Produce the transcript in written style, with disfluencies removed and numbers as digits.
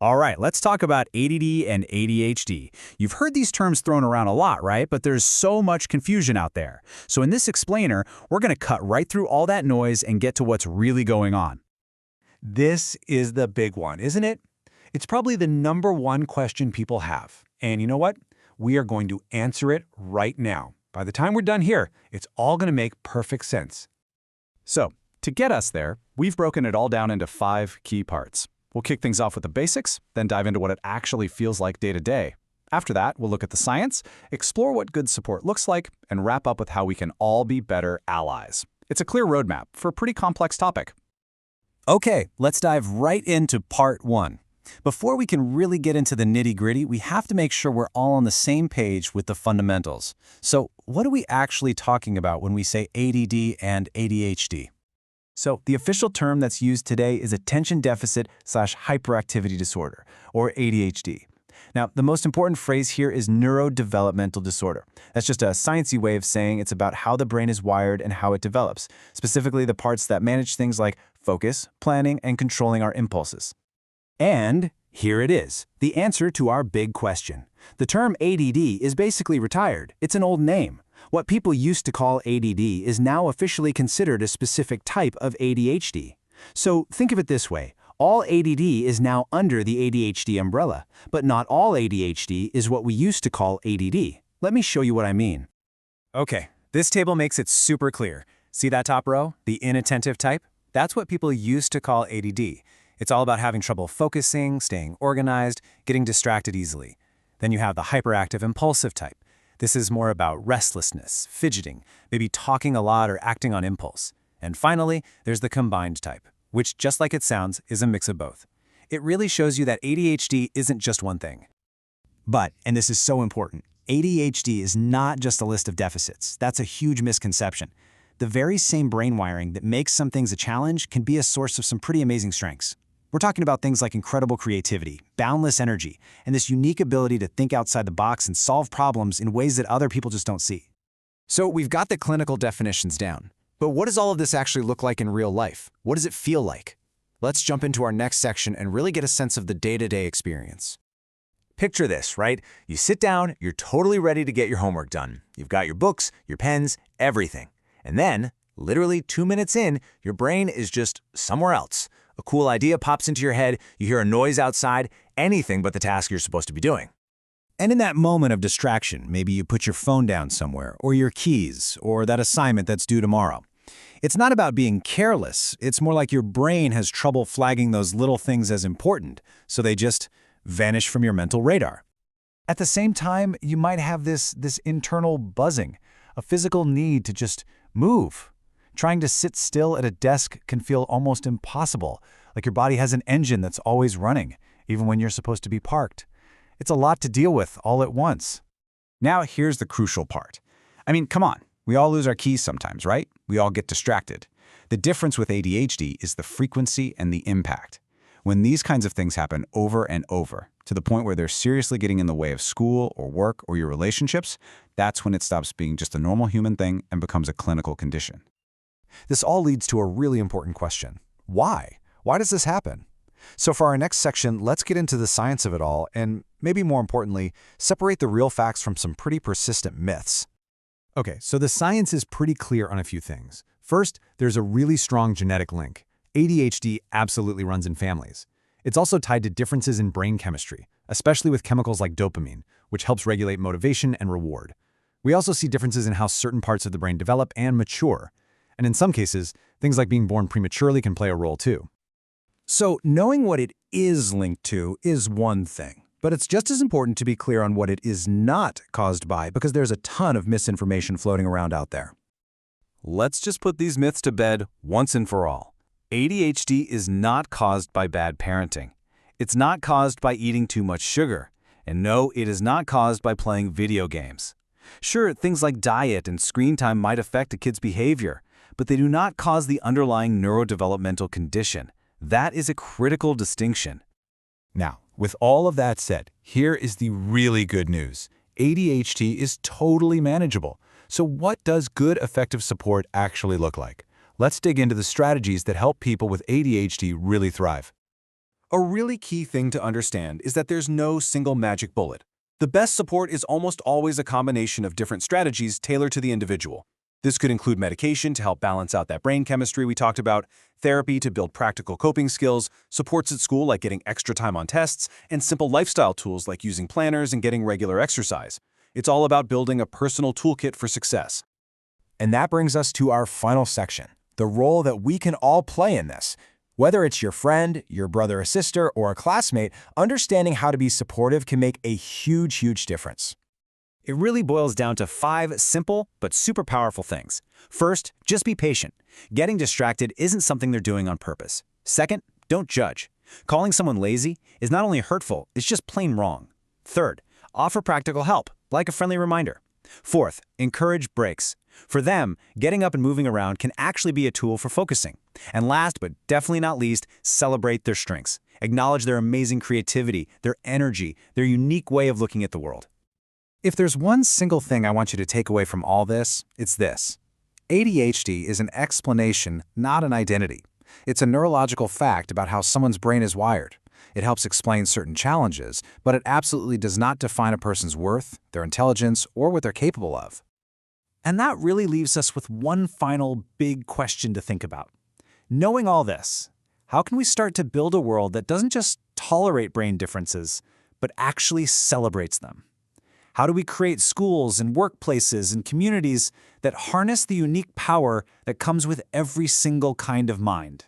All right, let's talk about ADD and ADHD. You've heard these terms thrown around a lot, right? But there's so much confusion out there. So in this explainer, we're going to cut right through all that noise and get to what's really going on. This is the big one, isn't it? It's probably the #1 question people have. And you know what? We are going to answer it right now. By the time we're done here, it's all going to make perfect sense. So, to get us there, we've broken it all down into 5 key parts. We'll kick things off with the basics, then dive into what it actually feels like day to day. After that, we'll look at the science, explore what good support looks like, and wrap up with how we can all be better allies. It's a clear roadmap for a pretty complex topic. Okay, let's dive right into part 1. Before we can really get into the nitty-gritty, we have to make sure we're all on the same page with the fundamentals. So, what are we actually talking about when we say ADD and ADHD? So, the official term that's used today is attention deficit/hyperactivity disorder, or ADHD. Now, the most important phrase here is neurodevelopmental disorder. That's just a sciencey way of saying it's about how the brain is wired and how it develops, specifically the parts that manage things like focus, planning, and controlling our impulses. And here it is, the answer to our big question. The term ADD is basically retired. It's an old name. What people used to call ADD is now officially considered a specific type of ADHD. So think of it this way. All ADD is now under the ADHD umbrella, but not all ADHD is what we used to call ADD. Let me show you what I mean. Okay, this table makes it super clear. See that top row, the inattentive type? That's what people used to call ADD. It's all about having trouble focusing, staying organized, getting distracted easily. Then you have the hyperactive impulsive type. This is more about restlessness, fidgeting, maybe talking a lot or acting on impulse. And finally, there's the combined type, which, just like it sounds, is a mix of both. It really shows you that ADHD isn't just one thing. But, and this is so important, ADHD is not just a list of deficits. That's a huge misconception. The very same brain wiring that makes some things a challenge can be a source of some pretty amazing strengths. We're talking about things like incredible creativity, boundless energy, and this unique ability to think outside the box and solve problems in ways that other people just don't see. So we've got the clinical definitions down. But what does all of this actually look like in real life? What does it feel like? Let's jump into our next section and really get a sense of the day-to-day experience. Picture this, right? You sit down, you're totally ready to get your homework done. You've got your books, your pens, everything. And then, literally 2 minutes in, your brain is just somewhere else. A cool idea pops into your head, you hear a noise outside, anything but the task you're supposed to be doing. And in that moment of distraction, maybe you put your phone down somewhere, or your keys, or that assignment that's due tomorrow. It's not about being careless. It's more like your brain has trouble flagging those little things as important, so they just vanish from your mental radar. At the same time, you might have this internal buzzing, a physical need to just move. Trying to sit still at a desk can feel almost impossible, like your body has an engine that's always running, even when you're supposed to be parked. It's a lot to deal with all at once. Now here's the crucial part. I mean, come on. We all lose our keys sometimes, right? We all get distracted. The difference with ADHD is the frequency and the impact. When these kinds of things happen over and over, to the point where they're seriously getting in the way of school or work or your relationships, that's when it stops being just a normal human thing and becomes a clinical condition. This all leads to a really important question. Why? Why does this happen? So for our next section, let's get into the science of it all and, maybe more importantly, separate the real facts from some pretty persistent myths. Okay, so the science is pretty clear on a few things. First, there's a really strong genetic link. ADHD absolutely runs in families. It's also tied to differences in brain chemistry, especially with chemicals like dopamine, which helps regulate motivation and reward. We also see differences in how certain parts of the brain develop and mature. And in some cases, things like being born prematurely can play a role too. So knowing what it is linked to is one thing, but it's just as important to be clear on what it is not caused by, because there's a ton of misinformation floating around out there. Let's just put these myths to bed once and for all. ADHD is not caused by bad parenting. It's not caused by eating too much sugar. And no, it is not caused by playing video games. Sure, things like diet and screen time might affect a kid's behavior, but they do not cause the underlying neurodevelopmental condition. That is a critical distinction. Now, with all of that said, here is the really good news. ADHD is totally manageable. So what does good, effective support actually look like? Let's dig into the strategies that help people with ADHD really thrive. A really key thing to understand is that there's no single magic bullet. The best support is almost always a combination of different strategies tailored to the individual. This could include medication to help balance out that brain chemistry we talked about, therapy to build practical coping skills, supports at school like getting extra time on tests, and simple lifestyle tools like using planners and getting regular exercise. It's all about building a personal toolkit for success. And that brings us to our final section, the role that we can all play in this. Whether it's your friend, your brother or sister, or a classmate, understanding how to be supportive can make a huge difference. It really boils down to 5 simple but super powerful things. First, just be patient. Getting distracted isn't something they're doing on purpose. Second, don't judge. Calling someone lazy is not only hurtful, it's just plain wrong. Third, offer practical help, like a friendly reminder. Fourth, encourage breaks. For them, getting up and moving around can actually be a tool for focusing. And last but definitely not least, celebrate their strengths. Acknowledge their amazing creativity, their energy, their unique way of looking at the world. If there's one single thing I want you to take away from all this, it's this. ADHD is an explanation, not an identity. It's a neurological fact about how someone's brain is wired. It helps explain certain challenges, but it absolutely does not define a person's worth, their intelligence, or what they're capable of. And that really leaves us with one final big question to think about. Knowing all this, how can we start to build a world that doesn't just tolerate brain differences, but actually celebrates them? How do we create schools and workplaces and communities that harness the unique power that comes with every single kind of mind?